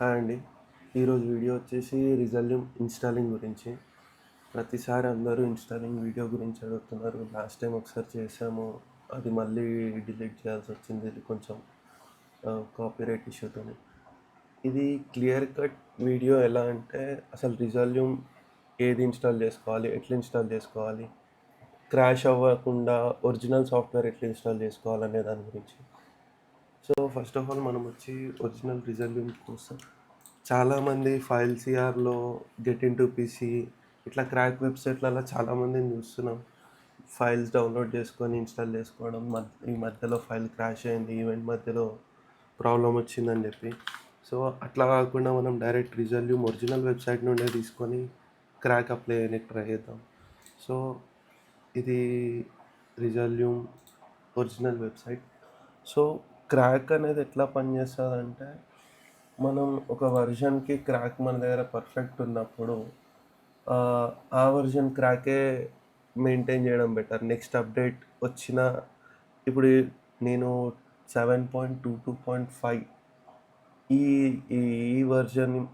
Hi అండి. ఈరోజు video వచ్చేసి రిజల్యూమ్ ఇన్‌స్టాలింగ్ గురించి. ప్రతిసారి అందరూ ఇన్‌స్టాలింగ్ వీడియో గురించి అడుగుతున్నారు. లాస్ట్ టైం ఒకసారి చేసాము. అది మళ్ళీ డిలీట్ చేయాల్సొచ్చింది. ఇది కొంచెం కాపీరైట్ ఇష్యూతోని. ఇది క్లియర్ కట్ వీడియో ఎలా అంటే అసలు రిజల్యూమ్ ఏది ఇన్‌స్టాల్ చేసుకోవాలి? ఎట్లా ఇన్‌స్టాల్ చేసుకోవాలి? క్రాష్ అవ్వకుండా ఒరిజినల్ సాఫ్ట్‌వేర్ ఎట్లా ఇన్‌స్టాల్ చేసుకోవాలనే దాని గురించి. సో, ఫస్ట్ ఆఫ్ ఆల్ మనం వచ్చి ఒరిజినల్ రిజల్యూమ్ కోసం చాలామంది ఫైల్ సిఆర్‌లో, గెట్ ఇంటూ పీసీ ఇట్లా క్రాక్ వెబ్‌సైట్‌లలో చాలామందిని చూస్తున్నాం. ఫైల్స్ డౌన్‌లోడ్ చేసుకొని ఇన్‌స్టాల్ చేసుకోవడం. ఈ మధ్యలో ఫైల్ క్రాష్ అయింది. ఈవెంట్ మధ్యలో ప్రాబ్లమ్ వచ్చిందని చెప్పి. సో, అట్లా కాకుండా మనం డైరెక్ట్ రిజల్యూమ్ ఒరిజినల్ వెబ్‌సైట్ నుండే తీసుకొని క్రాక్ అప్లై చేయనీకి ట్రై చేద్దాం. సో, ఇది రిజల్యూమ్ ఒరిజినల్ వెబ్‌సైట్. సో, క్రాక్ అనేది ఎట్లా పనిచేస్తదంటే, మనం ఒక వెర్షన్‌కి క్రాక్ మన దగ్గర పర్ఫెక్ట్ ఉన్నప్పుడు ఆ వెర్షన్ క్రాకే మెయింటైన్ చేయడం బెటర్. నెక్స్ట్ అప్డేట్ వచ్చినా ఇప్పుడు నేను 7.22.5 ఈ ఈ ఈ వెర్షన్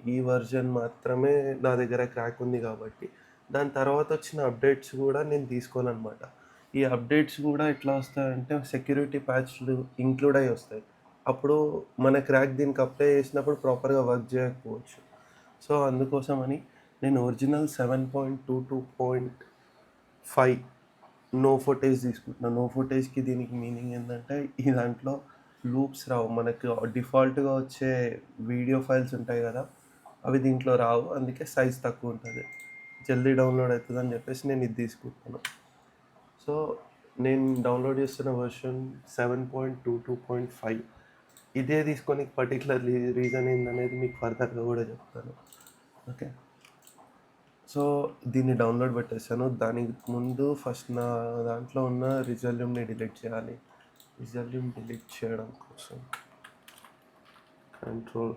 ఈ వెర్షన్ మాత్రమే నా దగ్గర క్రాక్ ఉంది కాబట్టి, దాని తర్వాత వచ్చిన అప్డేట్స్ గూడా నేను తీసుకోననమాట. ఈ అప్డేట్స్ గూడా ఎట్లా వస్తాయంటే సెక్యూరిటీ ప్యాచ్‌లు ఇంక్లూడ్ అయ్యి వస్తాయి. అప్పుడు మన క్రాక్ దీనికి అప్లై చేసినప్పుడు ప్రాపర్‌గా వర్క్ చేయకపోవచ్చు. సో, అందుకోసమని నేను ఒరిజినల్ 7.22.5 నో ఫుటేజ్ తీసుకుంటున్నా. నో ఫుటేజ్‌కి దీనికి మీనింగ్ ఏందంటే, ఈ దాంట్లో లూప్స్ రావు. మనకు డిఫాల్ట్‌గా వచ్చే వీడియో ఫైల్స్ ఉంటాయి గదా! అవి దీంట్లో రావు. అందుకే సైజ్ తక్కువుంటది. జల్దీ డౌన్‌లోడ్ అయితదని జెప్పేసి నేను ఇది తీసుకుంటున్నా. సో, నేను డౌన్‌లోడ్ చేస్తున్న వెర్షన్ 7.22.5 ఇదే తీసుకోనికి పర్టిక్యులర్ రీజన్ ఏందనేది మీకు ఫర్దర్‌గా గూడా చెప్తాను. ఓకే. సో, దీన్ని డౌన్‌లోడ్ పెట్టేసాను. దానికి ముందు ఫస్ట్ నా దాంట్లో ఉన్న రిజల్యూమ్‌ని డిలీట్ చేయాలి. రిజల్యూమ్ డిలీట్ చేయడం కోసం కంట్రోల్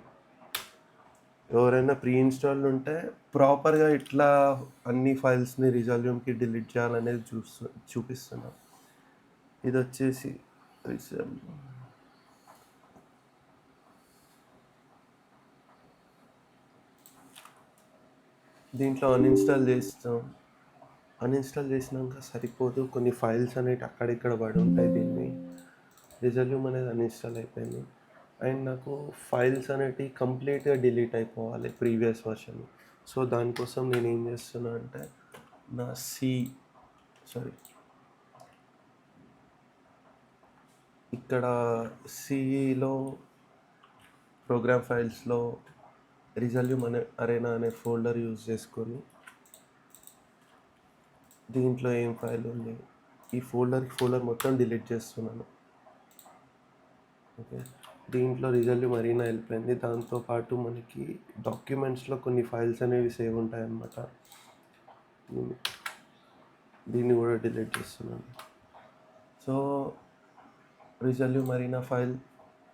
ఎవరైనా ప్రీ ఇన్‌స్టాల్డ్ ఉంటే ప్రాపర్‌గా ఇట్లా అన్ని ఫైల్స్‌ని రిజల్యూమ్‌కి డిలీట్ చేయాలనేది చూపిస్తున్నా. ఇదొచ్చేసి రిజల్యూమ్. దీంట్లో అన్‌ఇన్‌స్టాల్ చేస్తాం. అన్‌ఇన్‌స్టాల్ చేసినంక సరిపోదు. కొన్ని ఫైల్స్ అనేటివి అక్కడిక్కడ పడి ఉంటాయి. దీన్ని రిజల్యూమ్ అనేది అన్‌ఇన్‌స్టాల్ అయిపోయింది. అండ్ నాకు ఫైల్స్ అనేటివి కంప్లీట్‌గా డిలీట్ అయిపోవాలి ప్రీవియస్ వర్షన్. సో, దానికోసం నేనేం చేస్తున్నా అంటే నా సారీ ఇక్కడ సిఈలో ప్రోగ్రామ్ ఫైల్స్‌లో రిజల్యూమ్ అరేనా అనే ఫోల్డర్ యూజ్ చేసుకొని దీంట్లో ఏం ఫైల్ ఉంది ఈ ఫోల్డర్ మొత్తం డిలీట్ చేస్తున్నాను. ఓకే. దీంట్లో రిజల్యూమ్ అరీనా వెళ్ళిపోయింది. దాంతో పాటు మనకి డాక్యుమెంట్స్‌లో కొన్ని ఫైల్స్ అనేవి సేవ్ ఉంటాయన్నమాట. దీన్ని దీన్ని కూడా డిలీట్ చేస్తున్నాను. సో, రిజల్యూమ్ అరీనా ఫైల్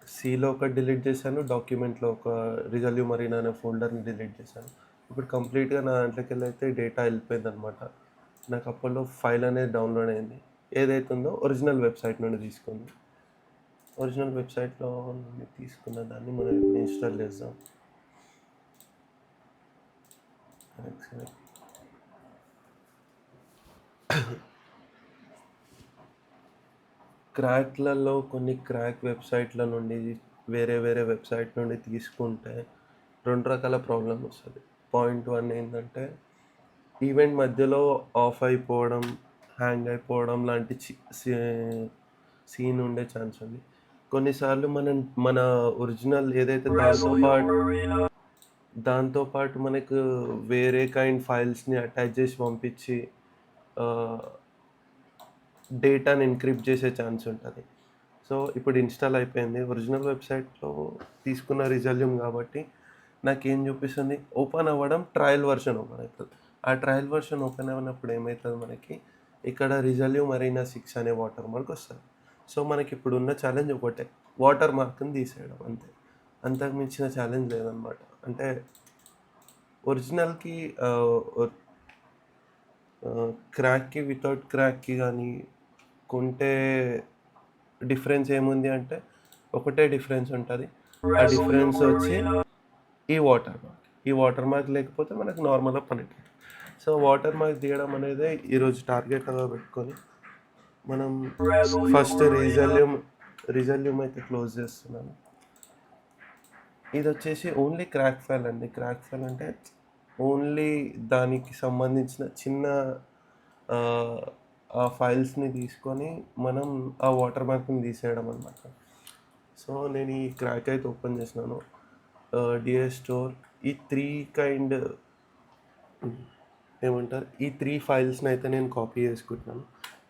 సిలో ఒకటి డిలీట్ చేశాను. డాక్యుమెంట్‌లో ఒక రిజల్యూమ్ అరీనా అనే ఫోల్డర్‌ని డిలీట్ చేశాను. ఇప్పుడు కంప్లీట్‌గా నా దాంట్లోకెళ్ళైతే డేటా వెళ్ళిపోయిందనమాట. నాకు అప్పట్లో ఫైల్ అనేది డౌన్‌లోడ్ అయింది. ఏదైతే ఉందో ఒరిజినల్ వెబ్‌సైట్ నుండి తీసుకుంది. ఒరిజినల్ వెబ్‌సైట్‌లో నుండి తీసుకున్న దాన్ని మనం ఇప్పుడు ఇన్‌స్టాల్ చేద్దాం. ఒకసారి క్రాక్‌లలో కొన్ని క్రాక్ వెబ్‌సైట్‌ల నుండి వేరే వేరే వెబ్‌సైట్ నుండి తీసుకుంటే 2 రకాల ప్రాబ్లమ్ వస్తది. పాయింట్ 1 ఏందంటే ఈవెంట్ మధ్యలో ఆఫ్ అయిపోవడం, హ్యాంగ్ అయిపోవడం లాంటి సీన్ ఉండే ఛాన్స్ ఉంది. కొన్నిసార్లు మన ఒరిజినల్ ఏదైతే దాంతో పాటు మనకు వేరే కైండ్ ఫైల్స్‌ని అటాచ్ చేసి పంపించి ఆహ్, డేటాని ఎన్‌క్రిప్ట్ చేసే ఛాన్స్ ఉంటది. సో, ఇప్పుడు ఇన్‌స్టాల్ అయిపోయింది. ఒరిజినల్ వెబ్‌సైట్‌లో తీసుకున్న రిజల్యూమ్ కాబట్టి నాకేం చూపిస్తుంది, ఓపెన్ అవ్వడం ట్రయల్ వర్షన్ ఓపెన్ అయితది. ఆ ట్రయల్ వర్షన్ ఓపెన్ అవ్వనప్పుడు ఏమైతది మనకి, ఇక్కడ రిజల్యూమ్ అరీనా 6 అనే వాటర్ మార్క్ వస్తది. సో, మనకిప్పుడున్న ఛాలెంజ్ ఒకటే. వాటర్ మార్క్‌ని తీసేయడం అంతే. అంతకు మించిన ఛాలెంజ్ లేదనమాట. అంటే ఒరిజినల్‌కి ఆహ్, ఒ క్రాక్‌కి వితౌట్ క్రాక్‌కి గానీ కొంటే డిఫరెన్స్ ఏముంది అంటే, ఒకటే డిఫరెన్స్ ఉంటది. ఆ డిఫరెన్స్ వచ్చి ఈ వాటర్ మార్క్ లేకపోతే మనకు నార్మల్గా పని. సో వాటర్ మార్క్ తీయడం అనేది ఈరోజు టార్గెట్గా పెట్టుకొని మనం ఫస్ట్ రిజల్యూమ్ అయితే క్లోజ్ చేస్తున్నాను. ఇది వచ్చేసి ఓన్లీ క్రాక్ ఫైల్ అండి. క్రాక్ ఫైల్ అంటే ఓన్లీ దానికి సంబంధించిన చిన్న ఆ ఫైల్స్ని తీసుకొని మనం ఆ వాటర్ మార్క్ని తీసేయడం అనమాట. సో నేను ఈ క్రాక్ అయితే ఓపెన్ చేసినాను. డిఎస్ స్టోర్ ఈ ఏమంటారు, ఈ 3 ఫైల్స్ని అయితే నేను కాపీ చేసుకుంటున్నాను.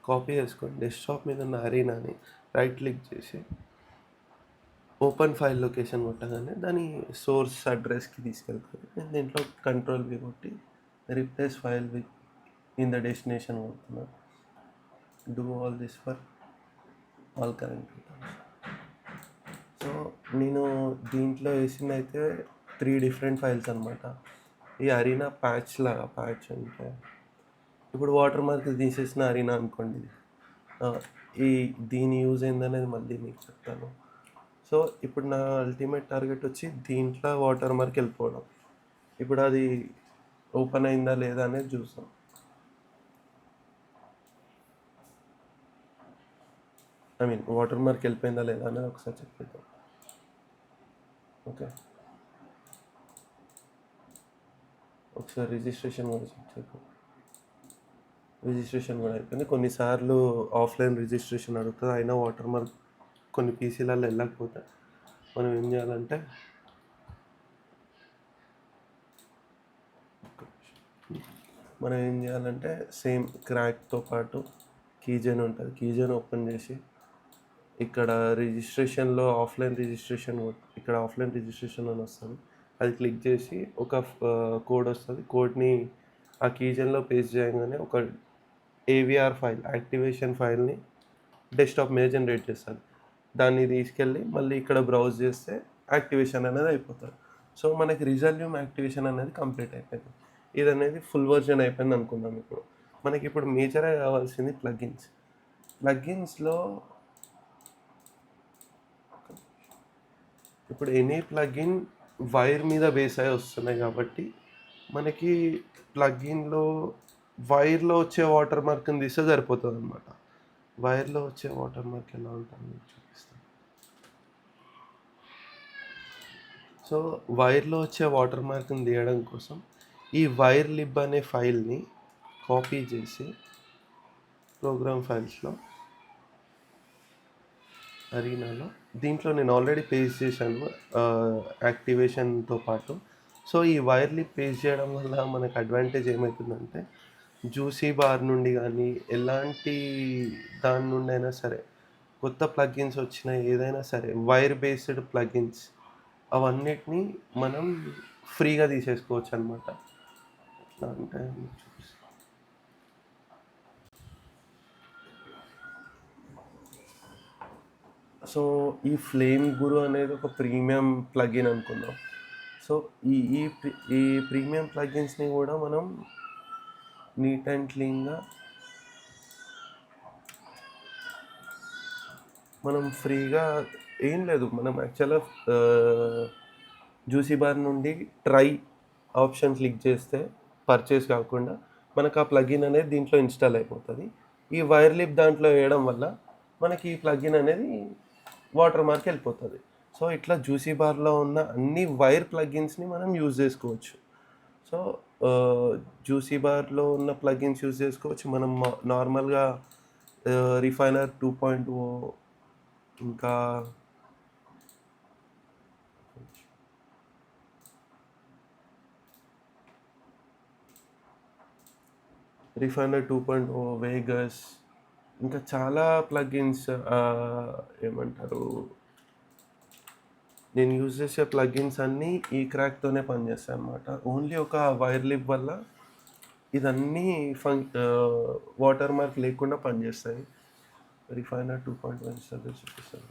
కాపీ చేసుకొని డెస్క్టాప్ మీద ఉన్న అరీనాని రైట్ క్లిక్ చేసి ఓపెన్ ఫైల్ లొకేషన్ కొట్టగానే దాని సోర్స్ అడ్రస్కి తీసుకెళ్తుంది. నేను దీంట్లో Ctrl+V కొట్టి replace file with in the destination కొడుతున్నాను. Do all this for all current. So నేను దీంట్లో వేసింది అయితే 3 డిఫరెంట్ ఫైల్స్ అనమాట. ఈ అరీనా ప్యాచ్ అంటే ఇప్పుడు వాటర్ మార్క్ తీసేసిన అరీనా అనుకోండి. దీని యూజ్ ఏందనేది మళ్ళీ మీకు చెప్తాను. సో ఇప్పుడు నా అల్టిమేట్ టార్గెట్ వచ్చి దీంట్లో వాటర్ మార్క్ వెళ్ళిపోవడం. ఇప్పుడు అది ఓపెన్ అయిందా లేదా అనేది చూసాం. వాటర్ మార్క్ వెళ్ళిపోయిందా లేదా అనేది ఒకసారి చెక్ చేద్దాం. ఓకే, ఒకసారి రిజిస్ట్రేషన్ కూడా చెక్ చేద్దాం. రిజిస్ట్రేషన్ కూడా అయిపోయింది. కొన్నిసార్లు ఆఫ్లైన్ రిజిస్ట్రేషన్ అడుగుతుంది, అయినా వాటర్ మార్క్ కొన్ని పీసీలలో వెళ్ళకపోతే మనం ఏం చేయాలంటే సేమ్ క్రాక్తో పాటు కీజెన్ ఉంటుంది. కీజెన్ ఓపెన్ చేసి ఇక్కడ రిజిస్ట్రేషన్లో ఆఫ్లైన్ రిజిస్ట్రేషన్ అని వస్తుంది. అది క్లిక్ చేసి ఒక కోడ్ వస్తుంది. కోడ్ని ఆ కీజెన్లో పేస్ట్ చేయగానే ఒక ఏవిఆర్ ఫైల్, యాక్టివేషన్ ఫైల్ని డెస్క్టాప్ మీద జనరేట్ చేస్తుంది. దాన్ని తీసుకెళ్ళి మళ్ళీ ఇక్కడ బ్రౌజ్ చేస్తే యాక్టివేషన్ అనేది అయిపోతుంది. సో మనకి రిజల్యూమ్ యాక్టివేషన్ అనేది కంప్లీట్ అయిపోయింది. ఇది అనేది ఫుల్ వర్జన్ అయిపోయింది అనుకుందాం. మనకి ఇప్పుడు మేజర్గా కావాల్సింది ప్లగ్గిన్స్లో ఇప్పుడు ఎనీ ప్లగ్ఇన్ వైర్ మీద బేస్ అయి వస్తున్నాయి కాబట్టి మనకి ప్లగ్ఇన్లో వైర్లో వచ్చే వాటర్ మార్క్ని తీస్తే సరిపోతుంది అనమాట. వైర్లో వచ్చే వాటర్ మార్క్ ఎలా ఉంటుంది చూపిస్తాను. సో వైర్లో వచ్చే వాటర్ మార్క్ని తీయడం కోసం ఈ వైర్ లిబ్ అనే ఫైల్ని కాపీ చేసి ప్రోగ్రామ్ ఫైల్స్లో అరీనాలో దీంట్లో నేను ఆల్రెడీ పేస్ట్ చేశాను యాక్టివేషన్తో పాటు. సో ఈ వైర్ లిబ్ పేస్ట్ చేయడం వల్ల మనకు అడ్వాంటేజ్ ఏమవుతుందంటే జ్యూసీ బార్ నుండి కానీ ఎలాంటి దాని నుండి అయినా సరే కొత్త ప్లగ్ఇన్స్ వచ్చిన ఏదైనా సరే వైర్ బేస్డ్ ప్లగ్ఇన్స్ అవన్నిటినీ మనం ఫ్రీగా తీసేసుకోవచ్చు అనమాట. ఎట్లా అంటే సో ఈ ఫ్లేమ్ గురు అనేది ఒక ప్రీమియం ప్లగిన్ అనుకుందాం. సో ఈ ప్రీమియం ప్లగిన్స్ని కూడా మనం నీట్ అండ్ క్లీన్గా మనం ఫ్రీగా ఏం లేదు, మనం యాక్చువల్గా జ్యూసీ బార్ నుండి ట్రై ఆప్షన్ క్లిక్ చేస్తే పర్చేస్ కాకుండా మనకు ఆ ప్లగిన్ అనేది దీంట్లో ఇన్స్టాల్ అయిపోతుంది. ఈ వైర్ లిప్ దాంట్లో వేయడం వల్ల మనకి ఈ ప్లగిన్ అనేది వాటర్ మార్క్ వెళ్ళిపోతుంది. సో ఇట్లా జ్యూసీ బార్లో ఉన్న అన్ని వైర్ ప్లగిన్స్ని మనం యూజ్ చేసుకోవచ్చు. సో జ్యూసీ బార్లో ఉన్న ప్లగిన్స్ యూజ్ చేసుకోవచ్చు. మనం నార్మల్గా రిఫైనర్ 2.0 ఇంకా రిఫైనర్ 2.0, వేగస్, ఇంకా చాలా ప్లగిన్స్ ఏమంటారు, నేను యూజ్ చేసే ప్లగిన్స్ అన్నీ ఈ క్రాక్తోనే పనిచేస్తాయి అన్నమాట. ఓన్లీ ఒక వైర్ లిప్ వల్ల ఇదన్నీ వాటర్ మార్క్ లేకుండా పనిచేస్తాయి. రిఫైనర్ 2.1 ఇన్స్టాల్ చూపిస్తాను.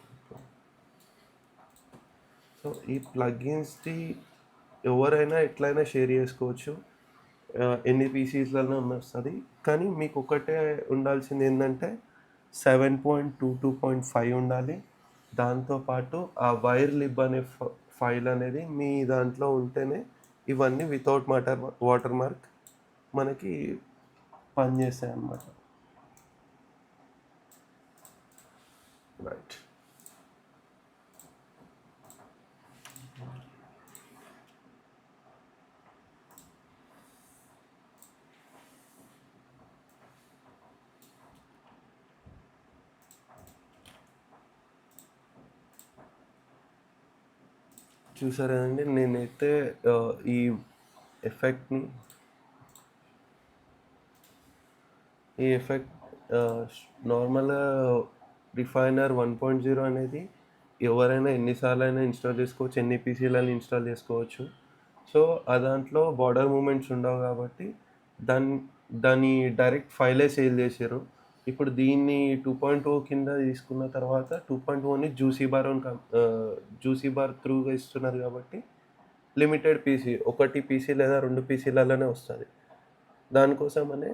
సో ఈ ప్లగిన్స్ది ఎవరైనా ఎట్లయినా షేర్ చేసుకోవచ్చు, ఎన్ని పీసీస్లలో వస్తుంది. కానీ మీకు ఒకటే ఉండాల్సింది ఏంటంటే 7.2.5 ఉండాలి. దాంతోపాటు ఆ వైర్ లిబ్ అనే ఫైల్ అనేది మీ దాంట్లో ఉంటేనే ఇవన్నీ వితౌట్ వాటర్ మార్క్ మనకి పనిచేస్తాయి అన్నమాట. రైట్. చూసారు కదండి, నేనైతే ఈ ఎఫెక్ట్ని నార్మల్గా రిఫైనర్ 1.0 అనేది ఎవరైనా ఎన్నిసార్లు అయినా ఇన్స్టాల్ చేసుకోవచ్చు, ఎన్ని పీసీలని ఇన్స్టాల్ చేసుకోవచ్చు. సో ఆ దాంట్లో బార్డర్ మూమెంట్స్ ఉండవు కాబట్టి దాన్ని దాని డైరెక్ట్ ఫైలే సేల్ చేసారు. ఇప్పుడు దీన్ని 2.0 కింద తీసుకున్న తర్వాత 2.0ని జ్యూసీ బార్ త్రూగా ఇస్తున్నారు కాబట్టి లిమిటెడ్ పీసీ, ఒకటి పీసీ లేదా 2 పీసీలలోనే వస్తుంది. దానికోసమనే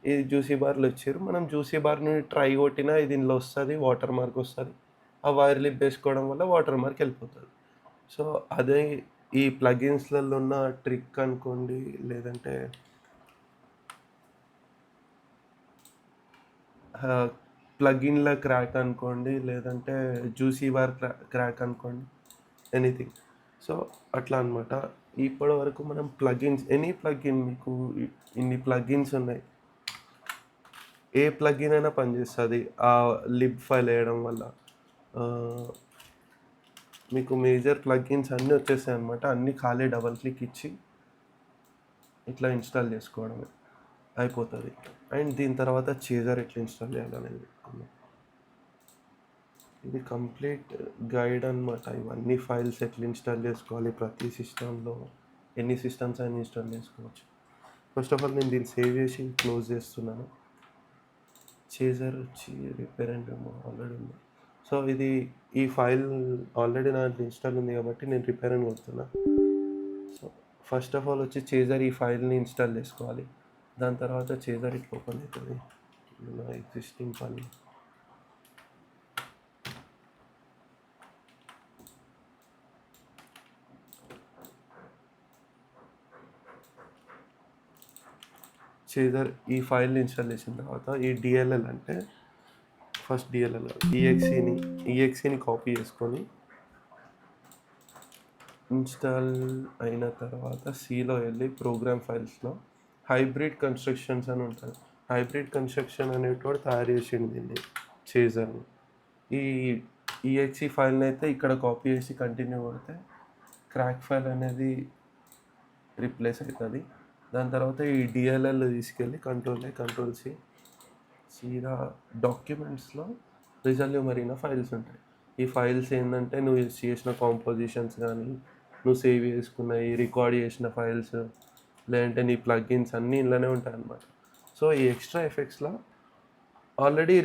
ఈ జ్యూసీ బార్లు ఇచ్చారు. మనం జ్యూసీ బార్ని ట్రై కొట్టినా ఇది ఇందులో వస్తుంది, వాటర్ మార్క్ వస్తుంది. ఆ వైర్ లిప్ వేసుకోవడం వల్ల వాటర్ మార్క్ వెళ్ళిపోతుంది. సో అదే ఈ ప్లగిన్స్లలో ఉన్న ట్రిక్ అనుకోండి, లేదంటే ప్లగిన్ల క్రాక్ అనుకోండి, లేదంటే జ్యూసీ బార్ క్రాక్ అనుకోండి, ఎనీథింగ్. సో అట్లా అనమాట. ఇప్పటి వరకు మనం ప్లగిన్స్, ఎనీ ప్లగిన్, మీకు ఇన్ని ప్లగిన్స్ ఉన్నాయి, ఏ ప్లగిన్ అయినా పనిచేస్తుంది ఆ లిబ్ ఫైల్ వేయడం వల్ల. మీకు మేజర్ ప్లగిన్స్ అన్నీ వచ్చేస్తాయి అనమాట. అన్నీ ఖాళీ డబల్ క్లిక్ ఇచ్చి ఇట్లా ఇన్స్టాల్ చేసుకోవడమే అయిపోతుంది. అండ్ దీని తర్వాత చేజర్ ఎట్లా ఇన్స్టాల్ చేయాలనేది చెప్పుకుందాం. ఇది కంప్లీట్ గైడ్ అనమాట. ఇవన్నీ ఫైల్స్ ఎట్లా ఇన్స్టాల్ చేసుకోవాలి, ప్రతి సిస్టంలో ఎన్ని సిస్టమ్స్ అయినా ఇన్స్టాల్ చేసుకోవచ్చు. ఫస్ట్ ఆఫ్ ఆల్ నేను దీన్ని సేవ్ చేసి క్లోజ్ చేస్తున్నాను. చేజర్ వచ్చి రిపేర్ అండ్ ఆల్రెడీ ఉంది. సో ఇది ఈ ఫైల్ ఆల్రెడీ నా ఇన్స్టాల్ ఉంది కాబట్టి నేను రిపేర్ అని కొడుతున్నా. సో ఫస్ట్ ఆఫ్ ఆల్ వచ్చి చేజర్ ఈ ఫైల్ని ఇన్స్టాల్ చేసుకోవాలి. దాని తర్వాత చేజర్ ఇట్లా ఓపెన్ అవుతుంది. నా ఎగ్జిస్టింగ్ ఫైల్ చేజర్ ఈ ఫైల్ని ఇన్స్టాల్ చేసిన తర్వాత ఈ డిఎల్ఎల్ అంటే ఫస్ట్ డిఎల్ఎల్ ఈఎక్సీని కాపీ చేసుకొని ఇన్స్టాల్ అయిన తర్వాత సిలో వెళ్ళి ప్రోగ్రామ్ ఫైల్స్లో హైబ్రిడ్ కన్స్ట్రక్షన్స్ అని ఉంటుంది. హైబ్రిడ్ కన్స్ట్రక్షన్ అనేటోడు తయారు చేసింది దీన్ని, చేజర్ని. ఈ ఈఎక్సీ ఫైల్ని అయితే ఇక్కడ కాపీ చేసి కంటిన్యూ కొడితే క్రాక్ ఫైల్ అనేది రీప్లేస్ అవుతుంది. దాని తర్వాత ఈ డిఎల్ఎల్ తీసుకెళ్ళి కంట్రోల్-C సీదా డాక్యుమెంట్స్లో రిజల్యూమ్ మరీనా ఫైల్స్ ఉంటాయి. ఈ ఫైల్స్ ఏంటంటే నువ్వు చేసిన కాంపోజిషన్స్ కానీ, నువ్వు సేవ్ చేసుకున్నవి, రికార్డ్ చేసిన ఫైల్స్, లేదంటే నీ ప్లగిన్స్ అన్నీ ఇందులోనే ఉంటాయి అన్నమాట. సో ఈ ఎక్స్ట్రా ఎఫెక్ట్స్లో ఆల్రెడీ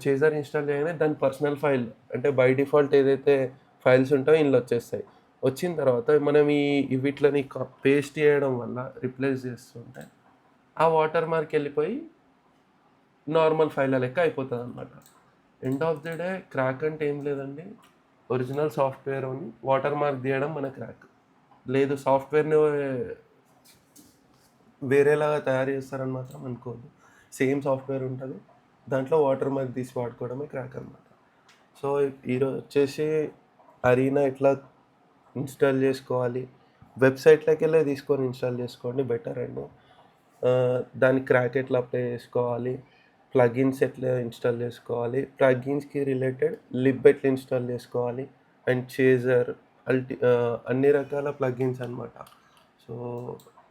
చేజర్ ఇన్స్టాల్ చేయగానే దాని పర్సనల్ ఫైల్ అంటే బై డిఫాల్ట్ ఏదైతే ఫైల్స్ ఉంటాయో ఇందులో వచ్చేస్తాయి. వచ్చిన తర్వాత మనం వీటిని పేస్ట్ చేయడం వల్ల రిప్లేస్ చేస్తుంటే ఆ వాటర్ మార్క్ వెళ్ళిపోయి నార్మల్ ఫైల్ లెక్క అయిపోతుంది అనమాట. End of the day crack అంటే ఏం లేదండి, ఒరిజినల్ సాఫ్ట్వేర్ అని వాటర్ మార్క్ తీయడం మన క్రాక్. లేదు సాఫ్ట్వేర్ని వేరేలాగా తయారు చేస్తారని మాత్రం అనుకోవద్దు. సేమ్ సాఫ్ట్వేర్ ఉంటుంది, దాంట్లో వాటర్ మార్క్ తీసి వాడుకోవడమే క్రాక్ అనమాట. సో ఈరోజు వచ్చేసి అరీనా ఎట్లా ఇన్స్టాల్ చేసుకోవాలి, వెబ్సైట్లోకి వెళ్ళి తీసుకొని ఇన్స్టాల్ చేసుకోండి బెటర్. అండ్ దాని క్రాక్ ఎట్లా అప్లై చేసుకోవాలి, ప్లగిన్స్ ఎట్లా ఇన్స్టాల్ చేసుకోవాలి, ప్లగిన్స్కి రిలేటెడ్ లిబ్ ఎట్లా ఇన్స్టాల్ చేసుకోవాలి, అండ్ చేజర్ అన్ని రకాల ప్లగిన్స్ అనమాట. సో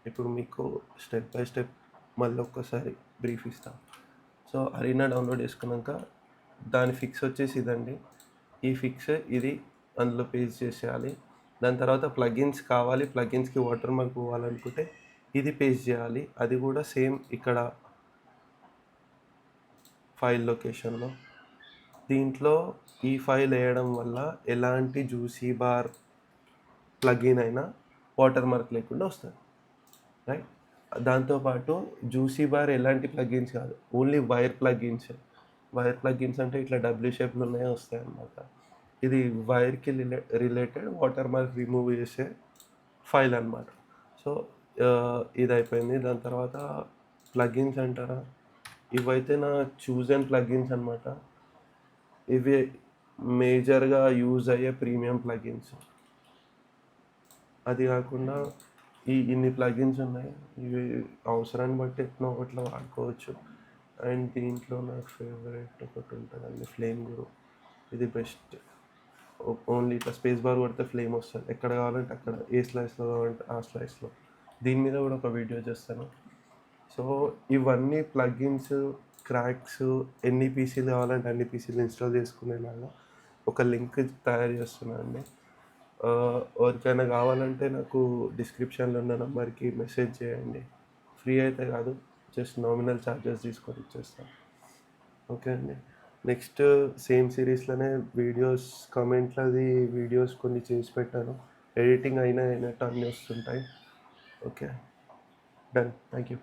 ఇప్పుడు మీకు స్టెప్ బై స్టెప్ మళ్ళీ ఒక్కసారి బ్రీఫ్ ఇస్తాను. సో అరీనా డౌన్లోడ్ చేసుకున్నాక దాని ఫిక్స్ వచ్చేసి ఇదండి. ఈ ఫిక్స్ ఇది అందులో పేస్ట్ చేసేయాలి. దాని తర్వాత ప్లగిన్స్ కావాలి, ప్లగిన్స్కి వాటర్ మార్క్ పోవాలనుకుంటే ఇది పేస్ట్ చేయాలి. అది కూడా సేమ్ ఇక్కడ ఫైల్ లొకేషన్లో. దీంట్లో ఈ ఫైల్ వేయడం వల్ల ఎలాంటి జ్యూసీ బార్ ప్లగిన్ అయినా వాటర్ మార్క్ లేకుండా వస్తుంది, రైట్. దాంతోపాటు జ్యూసీ బార్ ఎలాంటి ప్లగిన్స్ కాదు, only wire plugins. Wire plugins అంటే ఇట్లా డబ్ల్యూ షేప్లు ఉన్నాయో వస్తాయి అన్నమాట. ఇది వైర్‌కి రిలేటెడ్ వాటర్ మార్క్ రిమూవ్ చేసే ఫైల్ అనమాట. సో, ఇదయిపోయింది. దాని తర్వాత ప్లగిన్స్ అంటారా? ఇవైతే నా చూజన్ ప్లగిన్స్ అనమాట. ఇవి మేజర్‌గా యూజ్ అయ్యే ప్రీమియం ప్లగిన్స్. అది కాకుండా ఇన్ని ప్లగిన్స్ ఉన్నాయి. ఇవి అవసరాన్ని బట్టి ఎట్నో ఒకట్లా వాడుకోవచ్చు. అండ్ దీంట్లో నాకు ఫేవరెట్ ఒకటుంటదండి, ఫ్లేమ్ గురు. ఇది బెస్ట్. ఓన్లీ ఇట్లా స్పేస్ బార్ కొడితే ఫ్లేమ్ వస్తది. ఎక్కడ కావాలంటే అక్కడ, ఏ స్లైస్‌లో కావాలంటే ఆ స్లైస్‌లో. దీని మీద కూడా ఒక వీడియో చేస్తాను. సో, ఇవన్నీ ప్లగిన్స్, క్రాక్స్ ఎన్ని పీసీలు కావాలంటే అన్ని పీసీలు ఇన్‌స్టాల్ చేసుకునేలాగా ఒక లింక్ తయారు చేస్తున్నా అండి. ఎవరికైనా కావాలంటే నాకు డిస్క్రిప్షన్‌లో ఉన్న నంబర్‌కి మెసేజ్ చేయండి. ఫ్రీ అయితే కాదు, జస్ట్ నామినల్ చార్జెస్ తీసుకొని ఇచ్చేస్తా. ఓకే అండి. నెక్స్ట్ సేమ్ సిరీస్‌లోనే వీడియోస్, కామెంట్‌లది వీడియోస్ కొన్ని చేసి పెట్టాను. ఎడిటింగ్ అయినట్టు అన్నీ వస్తుంటాయి. ఓకే. డన్. Thank you.